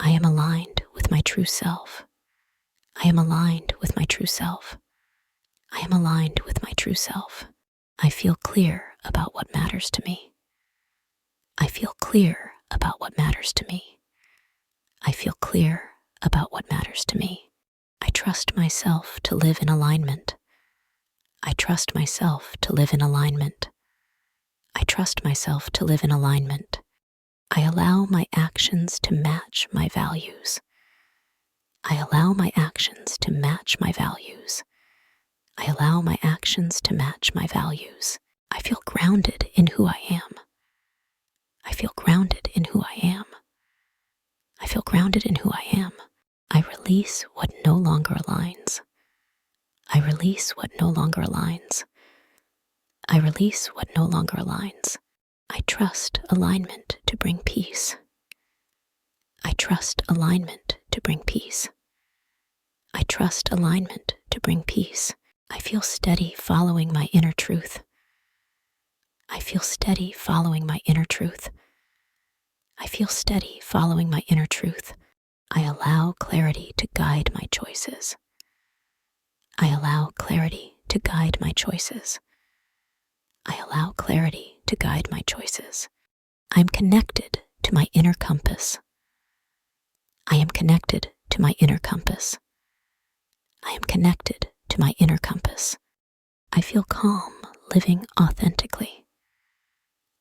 I am aligned with my true self. I am aligned with my true self. I am aligned with my true self. I feel clear about what matters to me. I feel clear about what matters to me. I feel clear about what matters to me. I trust myself to live in alignment. I trust myself to live in alignment. I trust myself to live in alignment. I allow my actions to match my values. I allow my actions to match my values. I allow my actions to match my values. I feel grounded in who I am. I feel grounded in who I am. I feel grounded in who I am. I release what no longer aligns. I release what no longer aligns. I release what no longer aligns. I trust alignment to bring peace. I trust alignment to bring peace. I trust alignment to bring peace. I feel steady following my inner truth. I feel steady following my inner truth. I feel steady following my inner truth. I allow clarity to guide my choices. I allow clarity to guide my choices. I allow clarity to guide my choices. I'm connected to my inner compass. I am connected to my inner compass. I am connected to my inner compass. I feel calm living authentically.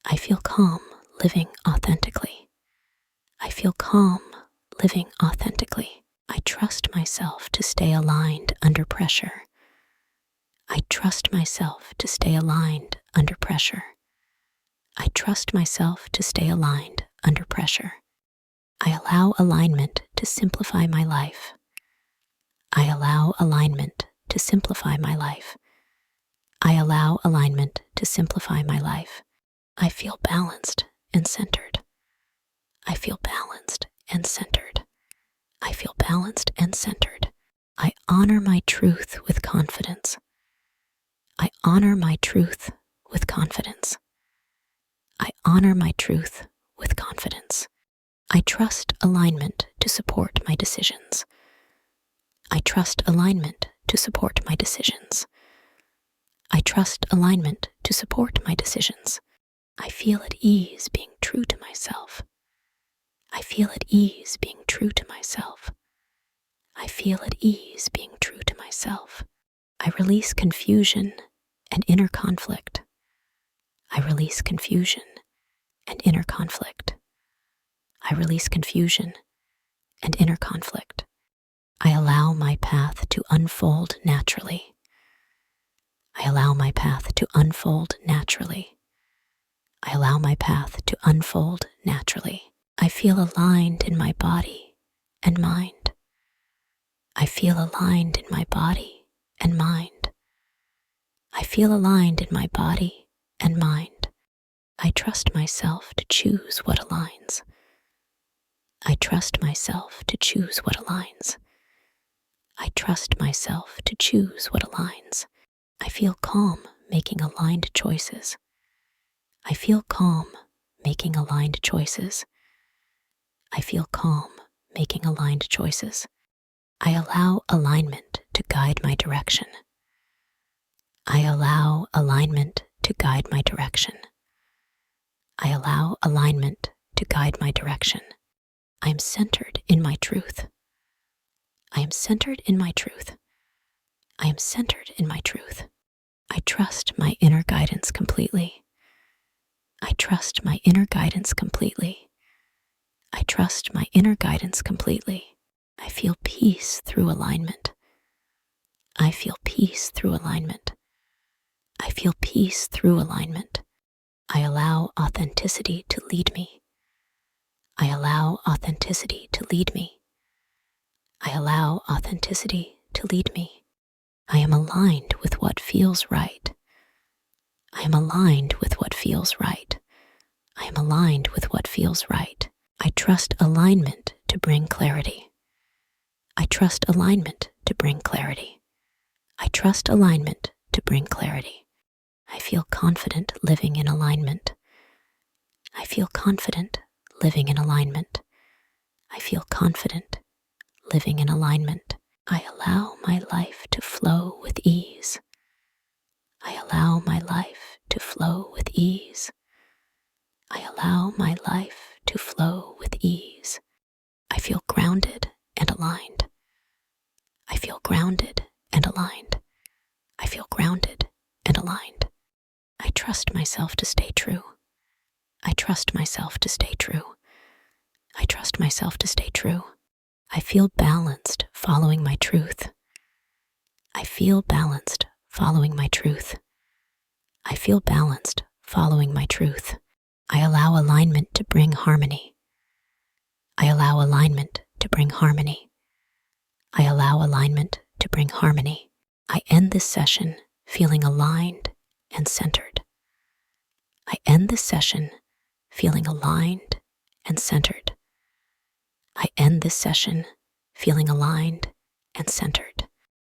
I feel calm living authentically. I feel calm living authentically. I trust myself to stay aligned under pressure. I trust myself to stay aligned under pressure. I trust myself to stay aligned under pressure. I allow alignment to simplify my life. I allow alignment to simplify my life. I allow alignment to simplify my life. I feel balanced and centered. I feel balanced and centered. I feel balanced and centered. I honor my truth with confidence. I honor my truth with confidence. I honor my truth with confidence. I trust alignment to support my decisions. I trust alignment to support my decisions. I trust alignment to support my decisions. I feel at ease being true to myself. I feel at ease being true to myself. I feel at ease being true to myself. I release confusion and inner conflict. I release confusion and inner conflict. I release confusion and inner conflict. I allow my path to unfold naturally. I allow my path to unfold naturally. I allow my path to unfold naturally. I feel aligned in my body and mind. I feel aligned in my body and mind. I feel aligned in my body and mind. I trust myself to choose what aligns. I trust myself to choose what aligns. I trust myself to choose what aligns. I feel calm making aligned choices. I feel calm making aligned choices. I feel calm making aligned choices. I allow alignment to guide my direction. I allow alignment to guide my direction. I allow alignment to guide my direction. I am centered in my truth. I am centered in my truth. I am centered in my truth. I trust my inner guidance completely. I trust my inner guidance completely. I trust my inner guidance completely. I feel peace through alignment. I feel peace through alignment. I feel peace through alignment. I allow authenticity to lead me. I allow authenticity to lead me. I allow authenticity to lead me. I am aligned with what feels right. I am aligned with what feels right. I am aligned with what feels right. I trust alignment to bring clarity. I trust alignment to bring clarity. I trust alignment to bring clarity. I feel confident living in alignment. I feel confident living in alignment. I feel confident, living in alignment. I allow my life to flow with ease. I allow my life to flow with ease. I allow my life to flow with ease. I feel grounded and aligned. I feel grounded and aligned. I feel grounded and aligned. I trust myself to stay true. I trust myself to stay true. I trust myself to stay true. I feel balanced following my truth. I feel balanced following my truth. I feel balanced following my truth. I allow alignment to bring harmony. I allow alignment to bring harmony. I allow alignment to bring harmony. I end this session feeling aligned and centered. I end this session feeling aligned and centered. I end this session feeling aligned and centered.